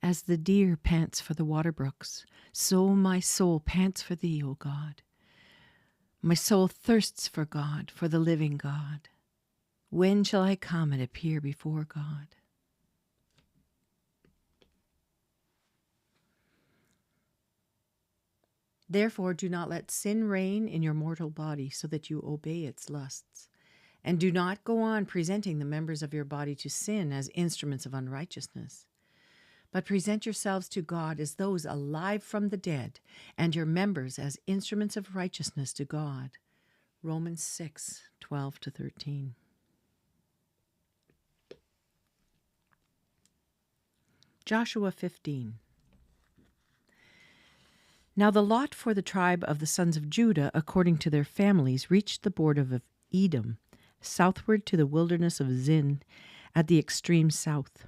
As the deer pants for the water brooks, so my soul pants for thee, O God. My soul thirsts for God, for the living God. When shall I come and appear before God? Therefore do not let sin reign in your mortal body, so that you obey its lusts. And do not go on presenting the members of your body to sin as instruments of unrighteousness. But present yourselves to God as those alive from the dead, and your members as instruments of righteousness to God. Romans 6:12-13. Joshua 15. Now the lot for the tribe of the sons of Judah, according to their families, reached the border of Edom, southward to the wilderness of Zin, at the extreme south.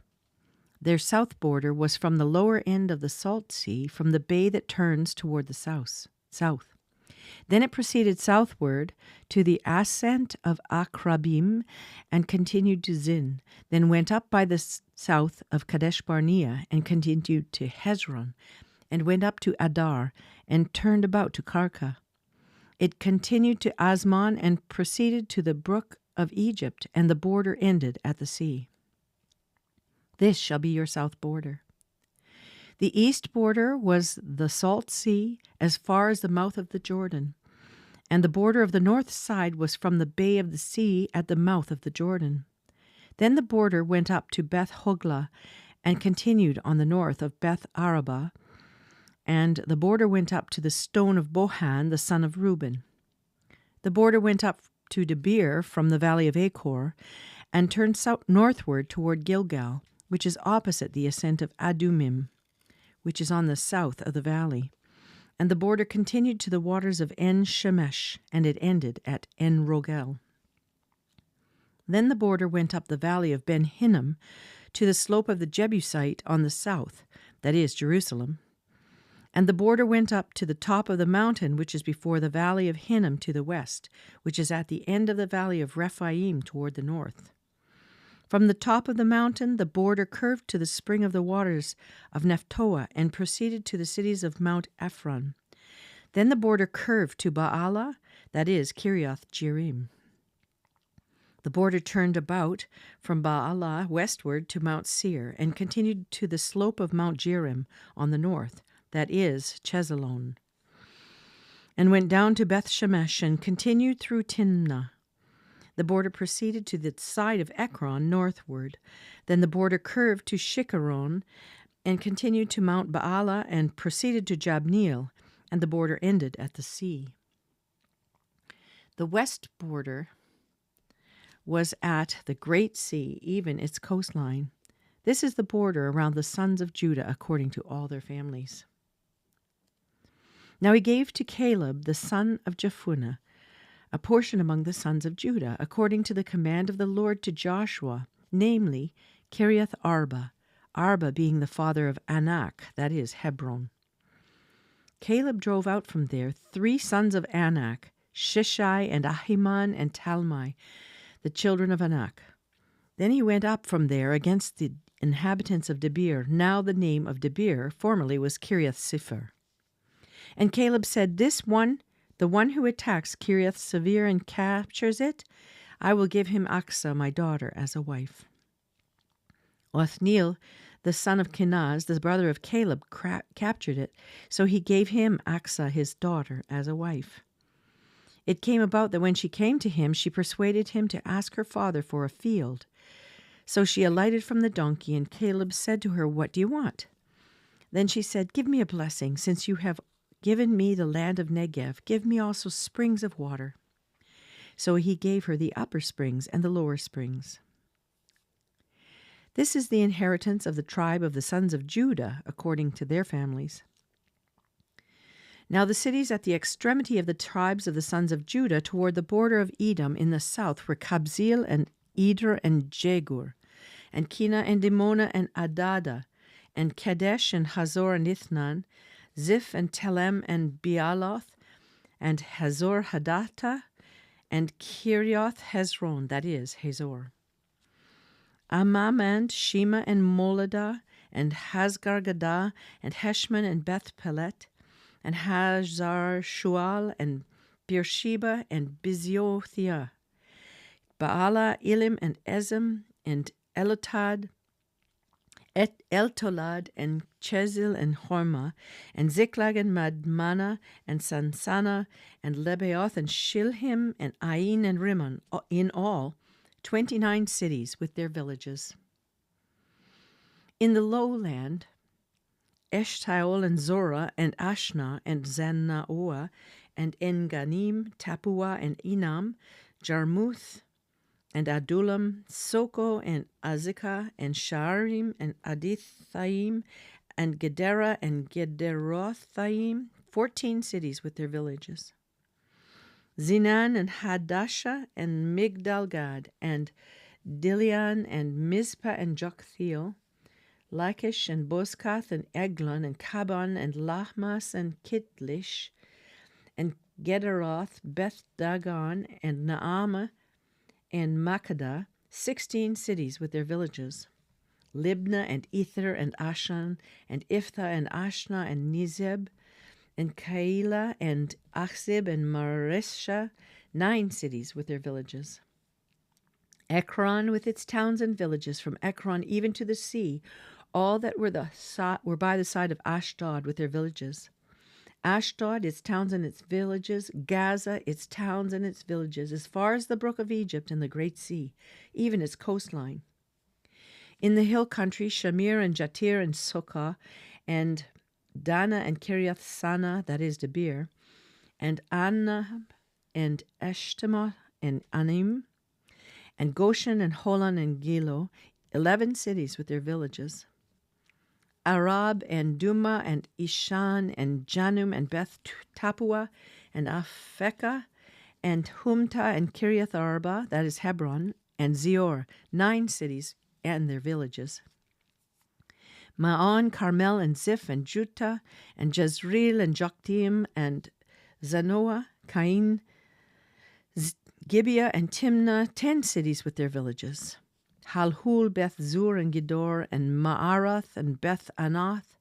Their south border was from the lower end of the Salt Sea, from the bay that turns toward the south. Then it proceeded southward to the ascent of Akrabim and continued to Zin, then went up by the south of Kadesh Barnea and continued to Hezron, and went up to Adar and turned about to Karka. It continued to Asmon and proceeded to the brook of Egypt, and the border ended at the sea. This shall be your south border. The east border was the Salt Sea as far as the mouth of the Jordan, and the border of the north side was from the bay of the sea at the mouth of the Jordan. Then the border went up to Beth Hoglah and continued on the north of Beth Arabah, and the border went up to the stone of Bohan, the son of Reuben. The border went up to Debir from the valley of Achor, and turned northward toward Gilgal, which is opposite the ascent of Adumim, which is on the south of the valley. And the border continued to the waters of En-Shemesh, and it ended at En-Rogel. Then the border went up the valley of Ben-Hinnom to the slope of the Jebusite on the south, that is, Jerusalem. And the border went up to the top of the mountain, which is before the valley of Hinnom to the west, which is at the end of the valley of Rephaim toward the north. From the top of the mountain, the border curved to the spring of the waters of Nephtoah and proceeded to the cities of Mount Ephron. Then the border curved to Baalah, that is, Kiriath Jearim. The border turned about from Baalah westward to Mount Seir and continued to the slope of Mount Jearim on the north, that is, Chesalon, and went down to Beth Shemesh and continued through Timnah. The border proceeded to the side of Ekron northward. Then the border curved to Shikaron and continued to Mount Baalah and proceeded to Jabneel, and the border ended at the sea. The west border was at the Great Sea, even its coastline. This is the border around the sons of Judah according to all their families. Now he gave to Caleb, the son of Jephunneh, a portion among the sons of Judah, according to the command of the Lord to Joshua, namely Kiriath Arba, Arba being the father of Anak, that is, Hebron. Caleb drove out from there 3 sons of Anak, Shishai and Ahiman and Talmai, the children of Anak. Then he went up from there against the inhabitants of Debir. Now the name of Debir formerly was Kiriath Sefer. And Caleb said, the one who attacks Kiriath Sefer and captures it, I will give him Achsah, my daughter, as a wife. Othniel, the son of Kenaz, the brother of Caleb, captured it, so he gave him Achsah, his daughter, as a wife. It came about that when she came to him, she persuaded him to ask her father for a field. So she alighted from the donkey, and Caleb said to her, What do you want? Then she said, Give me a blessing, since you have given me the land of Negev. Give me also springs of water. So he gave her the upper springs and the lower springs. This is the inheritance of the tribe of the sons of Judah, according to their families. Now the cities at the extremity of the tribes of the sons of Judah toward the border of Edom in the south were Kabzeel and Eder and Jegur, and Kina and Dimona and Adada, and Kadesh and Hazor and Ithnan, Ziph and Telem and Bealoth, and Hazor Hadattah, and Kirioth Hezron, that is, Hazor. Amam and Shema and Moladah, and Hazgar-Gadah, and Heshman, and Beth-Pelet, and Hazar-Shual, and Beersheba, and Biziothia, Baala, Elim, and Ezem, and Elotad, Eltolad, and Chezil, and Hormah, and Ziklag, and Madmana, and Sansana, and Lebaoth, and Shilhim, and Ain, and Rimmon, in all 29 cities with their villages. In the lowland, Eshtaol, and Zorah, and Ashna, and Zanaoah, and Enganim, Tapua, and Enam, Jarmuth, and Adullam, Soko, and Azekah, and Shaarim, and Adithaim, and Gedera, and Gederothaim, 14 cities with their villages. Zinan, and Hadasha, and Migdalgad, and Dilian, and Mizpah, and Joktheel, Lachish, and Bozkath, and Eglon, and Kaban, and Lahmas, and Kitlish, and Gederoth, Beth Dagon, and Naamah, and Makkedah, 16 cities with their villages. Libnah, and Ether, and Ashan, and Iphthah, and Ashna, and Nizeb, and Keilah, and Achzib, and Maresha, 9 cities with their villages. Ekron with its towns and villages, from Ekron even to the sea, all that were by the side of Ashdod with their villages. Ashdod, its towns and its villages, Gaza, its towns and its villages, as far as the brook of Egypt and the great sea, even its coastline. In the hill country, Shamir, and Jatir, and Sukkah, and Dana, and Kiriath Sana, that is Debir, and Anab, and Eshtemoth, and Anim, and Goshen, and Holon, and Gilo, 11 cities with their villages. Arab, and Duma, and Ishan, and Janum, and Beth Tapua, and Aphekah, and Humta, and Kiriath Arba, that is Hebron, and Zior, 9 cities and their villages. Ma'on, Carmel, and Ziph, and Juttah, and Jezreel, and Joktim, and Zanoah, Cain, Gibeah, and Timnah, 10 cities with their villages. Halhul, Beth Zur, and Gedor, and Ma'arath, and Beth Anath,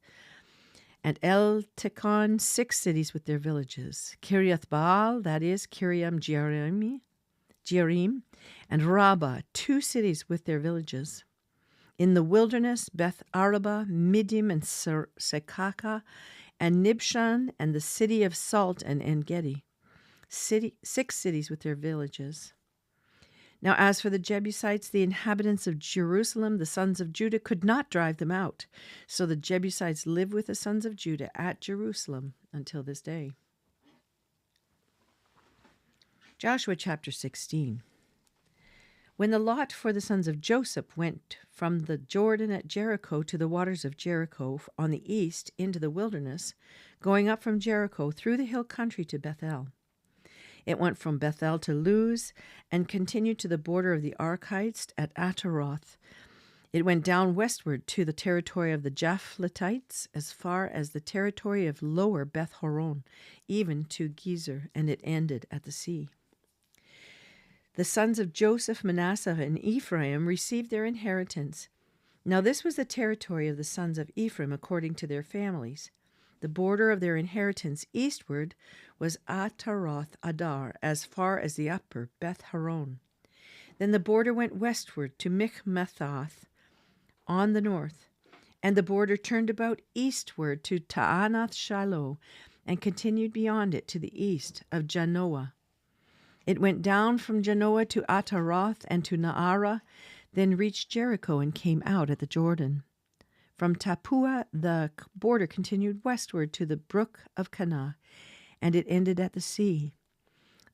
and El Tekon, 6 cities with their villages. Kiriath Baal, that is Kiriam Jearim, and Rabbah, 2 cities with their villages. In the wilderness, Beth Araba, Midim, and Sekaka, and Nibshan, and the city of Salt, and En-Gedi, 6 cities with their villages. Now as for the Jebusites, the inhabitants of Jerusalem, the sons of Judah, could not drive them out. So the Jebusites live with the sons of Judah at Jerusalem until this day. Joshua chapter 16. When the lot for the sons of Joseph went from the Jordan at Jericho to the waters of Jericho on the east into the wilderness, going up from Jericho through the hill country to Bethel. It went from Bethel to Luz and continued to the border of the Archites at Ataroth. It went down westward to the territory of the Japhletites as far as the territory of lower Beth Horon, even to Gezer, and it ended at the sea. The sons of Joseph, Manasseh, and Ephraim received their inheritance. Now this was the territory of the sons of Ephraim according to their families. The border of their inheritance eastward was Ataroth Adar, as far as the upper Beth Horon. Then the border went westward to Michmethath on the north, and the border turned about eastward to Taanath Shiloh, and continued beyond it to the east of Janoah. It went down from Janoah to Ataroth and to Naarah, then reached Jericho and came out at the Jordan. From Tapua, the border continued westward to the brook of Kanah, and it ended at the sea.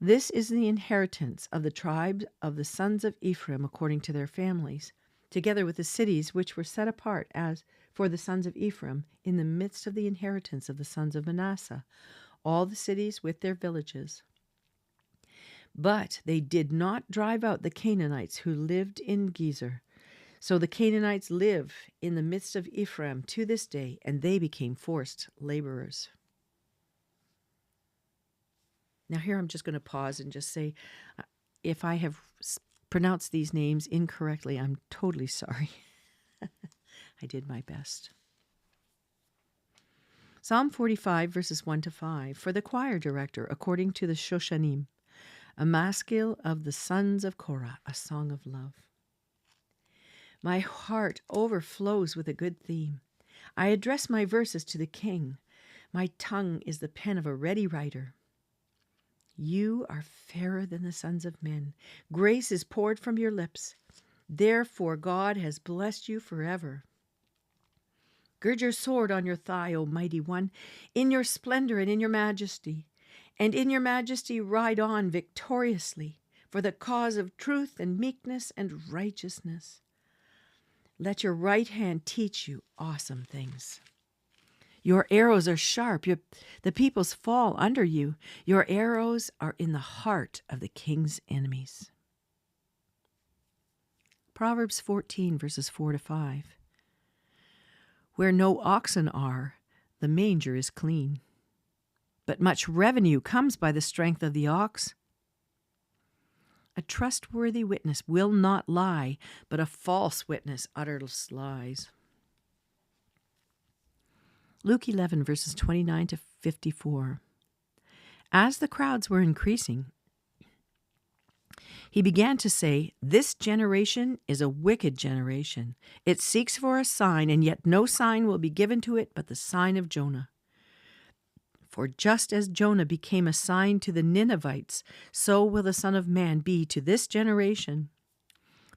This is the inheritance of the tribes of the sons of Ephraim according to their families, together with the cities which were set apart as for the sons of Ephraim in the midst of the inheritance of the sons of Manasseh, all the cities with their villages. But they did not drive out the Canaanites who lived in Gezer. So the Canaanites live in the midst of Ephraim to this day, and they became forced laborers. Now here I'm just going to pause and just say, if I have pronounced these names incorrectly, I'm totally sorry. I I did my best. Psalm 45, verses 1 to 5, for the choir director, according to the Shoshanim, a maskil of the sons of Korah, a song of love. My heart overflows with a good theme. I address my verses to the king. My tongue is the pen of a ready writer. You are fairer than the sons of men. Grace is poured from your lips. Therefore God has blessed you forever. Gird your sword on your thigh, O mighty one, in your splendor and in your majesty. And in your majesty ride on victoriously for the cause of truth and meekness and righteousness. Let your right hand teach you awesome things. Your arrows are sharp. The peoples fall under you. Your arrows are in the heart of the king's enemies. Proverbs 14, verses 4 to 5. Where no oxen are, the manger is clean. But much revenue comes by the strength of the ox. A trustworthy witness will not lie, but a false witness utters lies. Luke 11, verses 29 to 54. As the crowds were increasing, he began to say, "This generation is a wicked generation. It seeks for a sign, and yet no sign will be given to it but the sign of Jonah. For just as Jonah became a sign to the Ninevites, so will the Son of Man be to this generation.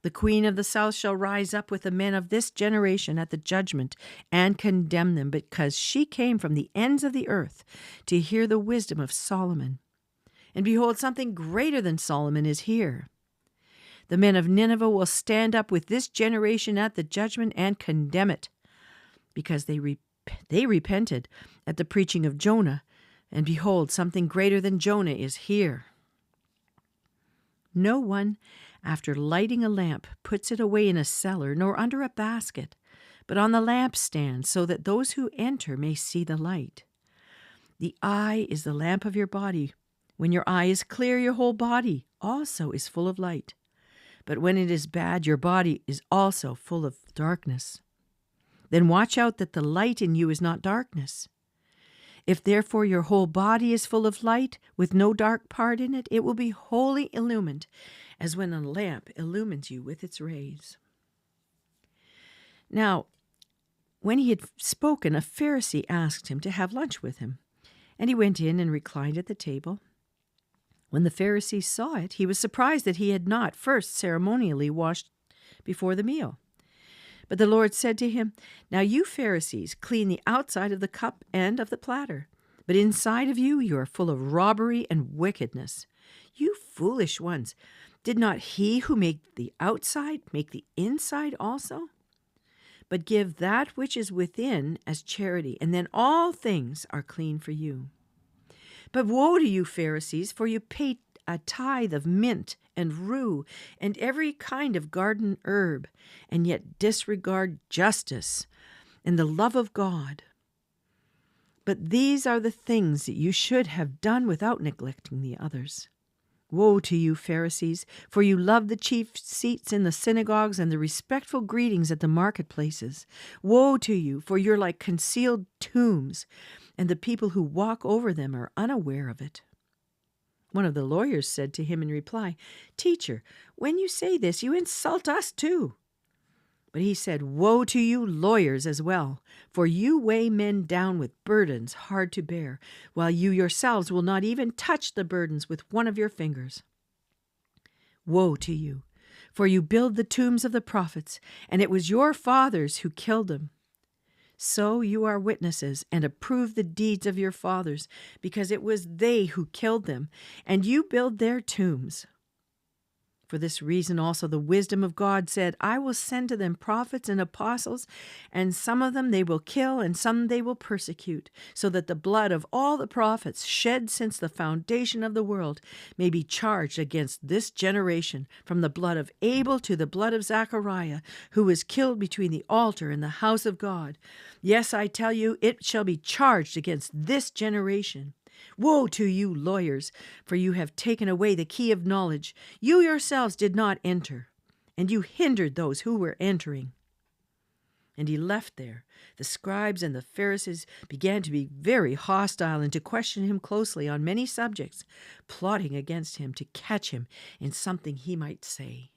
The queen of the south shall rise up with the men of this generation at the judgment and condemn them, because she came from the ends of the earth to hear the wisdom of Solomon. And behold, something greater than Solomon is here. The men of Nineveh will stand up with this generation at the judgment and condemn it, because they repented at the preaching of Jonah, and behold, something greater than Jonah is here. No one, after lighting a lamp, puts it away in a cellar, nor under a basket, but on the lampstand, so that those who enter may see the light. The eye is the lamp of your body. When your eye is clear, your whole body also is full of light. But when it is bad, your body is also full of darkness. Then watch out that the light in you is not darkness. If therefore your whole body is full of light, with no dark part in it, it will be wholly illumined, as when a lamp illumines you with its rays." Now, when he had spoken, a Pharisee asked him to have lunch with him, and he went in and reclined at the table. When the Pharisee saw it, he was surprised that he had not first ceremonially washed before the meal. But the Lord said to him, "Now you Pharisees clean the outside of the cup and of the platter, but inside of you are full of robbery and wickedness. You foolish ones, did not he who made the outside make the inside also? But give that which is within as charity, and then all things are clean for you. But woe to you, Pharisees, for you pay a tithe of mint and rue and every kind of garden herb, and yet disregard justice and the love of God. But these are the things that you should have done without neglecting the others. Woe to you, Pharisees, for you love the chief seats in the synagogues and the respectful greetings at the marketplaces. Woe to you, for you're like concealed tombs, and the people who walk over them are unaware of it." One of the lawyers said to him in reply, "Teacher, when you say this, you insult us too." But he said, "Woe to you, lawyers, as well, for you weigh men down with burdens hard to bear, while you yourselves will not even touch the burdens with one of your fingers. Woe to you, for you build the tombs of the prophets, and it was your fathers who killed them. So you are witnesses and approve the deeds of your fathers, because it was they who killed them, and you build their tombs. For this reason also the wisdom of God said, I will send to them prophets and apostles, and some of them they will kill, and some they will persecute, so that the blood of all the prophets shed since the foundation of the world may be charged against this generation, from the blood of Abel to the blood of Zachariah, who was killed between the altar and the house of God. Yes, I tell you, it shall be charged against this generation. Woe to you, lawyers, for you have taken away the key of knowledge. You yourselves did not enter, and you hindered those who were entering. And he left there. The scribes and the Pharisees began to be very hostile and to question him closely on many subjects, plotting against him to catch him in something he might say.